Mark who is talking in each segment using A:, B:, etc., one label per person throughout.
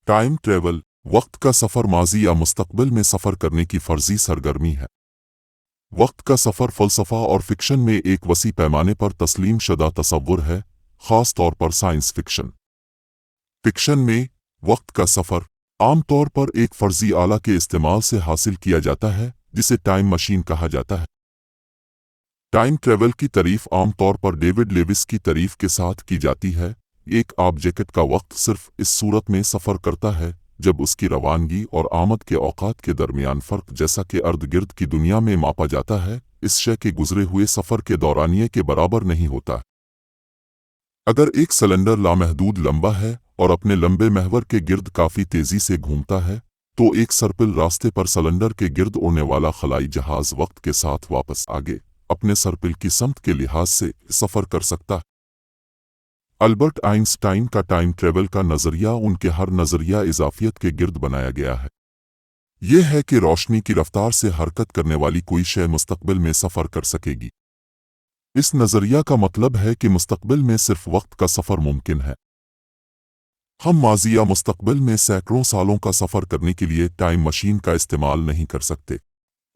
A: Time travel वक्त का सफ़र माजी या मुस्तकबिल में सफ़र करने की फ़र्ज़ी सरगर्मी है। वक्त का सफ़र फ़लसफ़ा और फ़िक्शन में एक वसी पैमाने पर तस्लीम शुदा तसव्वुर है, ख़ास तौर पर साइंस फ़िक्शन। फ़िक्शन में वक्त का सफ़र आम तौर पर एक फ़र्ज़ी आला के इस्तेमाल से हासिल किया जाता है, जिसे टाइम मशीन कहा जाता है। टाइम ट्रेवल की तारीफ़ आम तौर पर डेविड लेविस की तारीफ़ के साथ की जाती है। एक ऑब्जेक्ट का वक्त सिर्फ इस सूरत में सफ़र करता है जब उसकी रवानगी और आमद के औकात के दरमियान फ़र्क, जैसा कि अर्द गिर्द की दुनिया में मापा जाता है, इस शय के गुजरे हुए सफ़र के दौरानिये के बराबर नहीं होता। अगर एक सिलेंडर लामहदूद लंबा है और अपने लंबे महवर के गिर्द काफ़ी तेज़ी से घूमता है, तो एक सर्पिल रास्ते पर सिलेंडर के गिर्द उड़ने वाला खलाई जहाज़ वक्त के साथ वापस आगे अपने सर्पिल की समत के लिहाज से सफ़र कर सकता है। अल्बर्ट आइंस्टाइन का टाइम ट्रेवल का नज़रिया उनके हर नज़रिया इजाफियत के गिर्द बनाया गया है। यह है कि रोशनी की रफ्तार से हरकत करने वाली कोई शय मुस्तकबिल में सफ़र कर सकेगी। इस नज़रिया का मतलब है कि मुस्तकबिल में सिर्फ वक्त का सफ़र मुमकिन है। हम माजी या मुस्तकबिल में सैकड़ों सालों का सफ़र करने के लिए टाइम मशीन का इस्तेमाल नहीं कर सकते।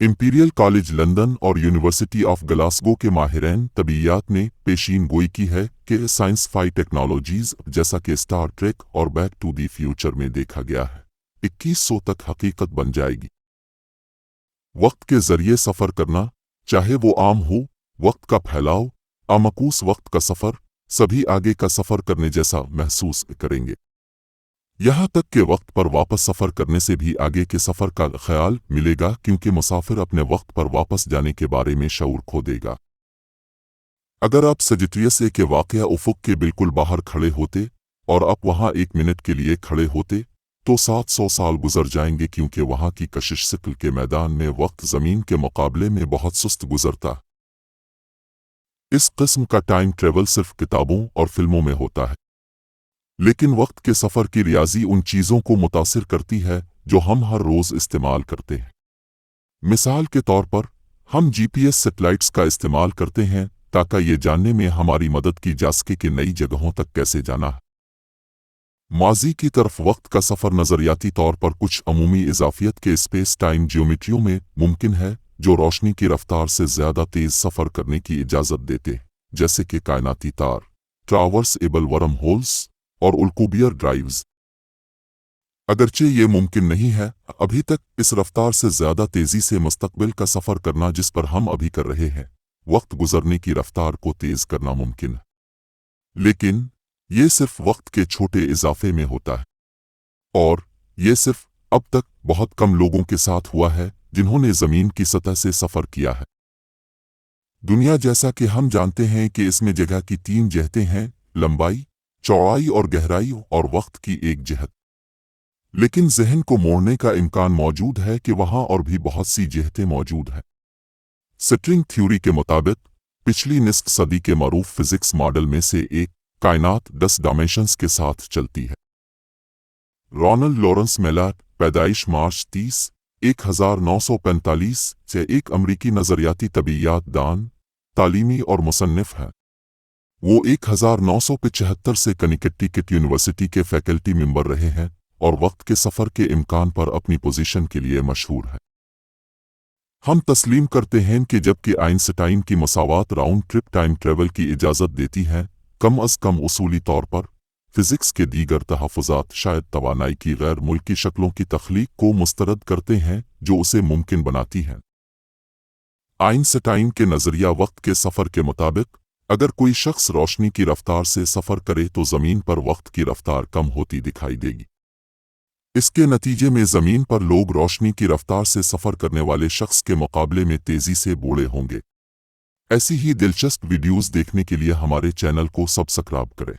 A: इंपीरियल कॉलेज लंदन और यूनिवर्सिटी ऑफ ग्लासगो के माहिरीन तबीयत ने पेशीन गोई की है कि साइंस फाई टेक्नोलॉजीज़ जैसा कि स्टार ट्रेक और बैक टू दी फ्यूचर में देखा गया है, 2100 तक हकीकत बन जाएगी। वक्त के ज़रिए सफ़र करना, चाहे वो आम हो, वक्त का फैलाव, आमकूस वक्त का सफ़र, सभी आगे का सफ़र करने जैसा महसूस करेंगे। यहाँ तक कि वक्त पर वापस सफ़र करने से भी आगे के सफ़र का ख्याल मिलेगा, क्योंकि मुसाफिर अपने वक्त पर वापस जाने के बारे में शऊर खो देगा। अगर आप सजिटियस ए के वाक़या उफ़ुक़ के बिल्कुल बाहर खड़े होते और आप वहाँ 1 मिनट के लिए खड़े होते, तो 700 साल गुजर जाएंगे, क्योंकि वहाँ की कशिश सिक्ल के मैदान में वक्त ज़मीन के मुकाबले में बहुत सुस्त गुजरता। इस किस्म का टाइम ट्रेवल सिर्फ किताबों और फिल्मों में होता है, लेकिन वक्त के सफ़र की रियाजी उन चीज़ों को मुतासिर करती है जो हम हर रोज़ इस्तेमाल करते हैं। मिसाल के तौर पर, हम जीपीएस सैटेलाइट्स का इस्तेमाल करते हैं ताकि ये जानने में हमारी मदद की जा सके कि नई जगहों तक कैसे जाना है। माजी की तरफ वक्त का सफ़र नज़रियाती तौर पर कुछ अमूमी इजाफियत के स्पेस टाइम ज्योमेट्रियों में मुमकिन है, जो रोशनी की रफ्तार से ज़्यादा तेज़ सफ़र करने की इजाज़त देते हैं, जैसे कि कायनाती तार, ट्रावर्सेबल वर्म होल्स और उल्कूबियर ड्राइव्स। अगरचे ये मुमकिन नहीं है अभी तक इस रफ्तार से ज़्यादा तेज़ी से मुस्तकबिल का सफ़र करना जिस पर हम अभी कर रहे हैं, वक्त गुजरने की रफ्तार को तेज़ करना मुमकिन है, लेकिन ये सिर्फ वक्त के छोटे इजाफे में होता है, और ये सिर्फ अब तक बहुत कम लोगों के साथ हुआ है जिन्होंने ज़मीन की सतह से सफ़र किया है। दुनिया, जैसा कि हम जानते हैं कि इसमें जगह की 3 जिहतें हैं, लंबाई, चौड़ाई और गहराई, और वक्त की एक जिहत। लेकिन ज़हन को मोड़ने का इम्कान मौजूद है कि वहाँ और भी बहुत सी जिहतें मौजूद हैं। स्ट्रिंग थ्योरी के मुताबिक पिछली निस्फ सदी के मरूफ फिज़िक्स मॉडल में से एक, कायनात 10 डायमेंशंस के साथ चलती है। रोनाल्ड लॉरेंस मेलाट, पैदाइश मार्च 30, 1945 से एक अमरीकी नज़रियाती तबीयत दान, तालीमी और मुसन्निफ है। वो 1975 से कनेक्टिकट यूनिवर्सिटी के फैकल्टी मेंबर रहे हैं और वक्त के सफ़र के इम्कान पर अपनी पोजीशन के लिए मशहूर है। हम तस्लीम करते हैं कि जबकि आइंस्टाइन की मसावात राउंड ट्रिप टाइम ट्रेवल की इजाज़त देती है, कम अज़ कम उसूली तौर पर फ़िज़िक्स के दीगर तहफ़्फ़ुज़ात शायद तवानाई की गैर मुल्की शक्लों की तख्लीक को मुस्तरद करते हैं जो उसे मुमकिन बनाती हैं। आइंस्टाइन के नज़रिया वक्त के सफ़र के मुताबिक, अगर कोई शख्स रोशनी की रफ्तार से सफ़र करे तो ज़मीन पर वक्त की रफ्तार कम होती दिखाई देगी। इसके नतीजे में ज़मीन पर लोग रोशनी की रफ्तार से सफ़र करने वाले शख्स के मुकाबले में तेज़ी से बूढ़े होंगे। ऐसी ही दिलचस्प वीडियोज़ देखने के लिए हमारे चैनल को सब्सक्राइब करें।